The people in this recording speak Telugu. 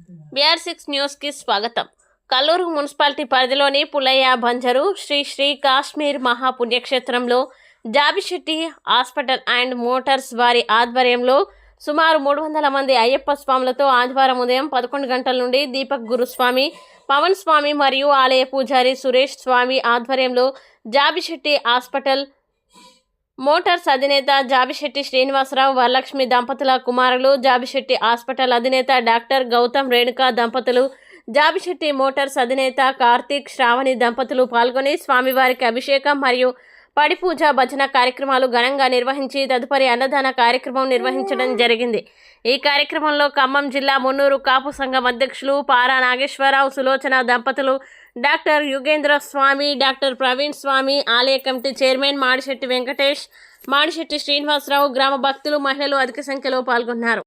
BR6 న్యూస్కి స్వాగతం. కల్లూరు మున్సిపాలిటీ పరిధిలోని పుల్లయ్య బంజరు శ్రీ శ్రీ కాశ్మీర్ మహాపుణ్యక్షేత్రంలో జాబిశెట్టి హాస్పిటల్ అండ్ మోటార్స్ వారి ఆధ్వర్యంలో సుమారు 300 మంది అయ్యప్ప స్వాములతో ఆదివారం ఉదయం 11 గంటల నుండి దీపక్ గురుస్వామి, పవన్ స్వామి మరియు ఆలయ పూజారి సురేష్ స్వామి ఆధ్వర్యంలో జాబిశెట్టి హాస్పిటల్ మోటార్స్ అధినేత జాబిశెట్టి శ్రీనివాసరావు వరలక్ష్మి దంపతుల కుమారులు, జాబిశెట్టి హాస్పిటల్ అధినేత డాక్టర్ గౌతమ్ రేణుకా దంపతులు, జాబిశెట్టి మోటార్స్ అధినేత కార్తీక్ శ్రావణి దంపతులు పాల్గొని స్వామివారికి అభిషేకం మరియు పడిపూజ భజన కార్యక్రమాలు ఘనంగా నిర్వహించి తదుపరి అన్నదాన కార్యక్రమం నిర్వహించడం జరిగింది. ఈ కార్యక్రమంలో ఖమ్మం జిల్లా మున్నూరు కాపు సంఘం అధ్యక్షులు పారా నాగేశ్వరరావు, సులోచన దంపతులు, డాక్టర్ యుగేంద్ర స్వామి, డాక్టర్ ప్రవీణ్ స్వామి, ఆలయ కమిటీ చైర్మన్ మాడిశెట్టి వెంకటేష్, మాడిశెట్టి శ్రీనివాసరావు, గ్రామ భక్తులు, మహిళలు అధిక సంఖ్యలో పాల్గొన్నారు.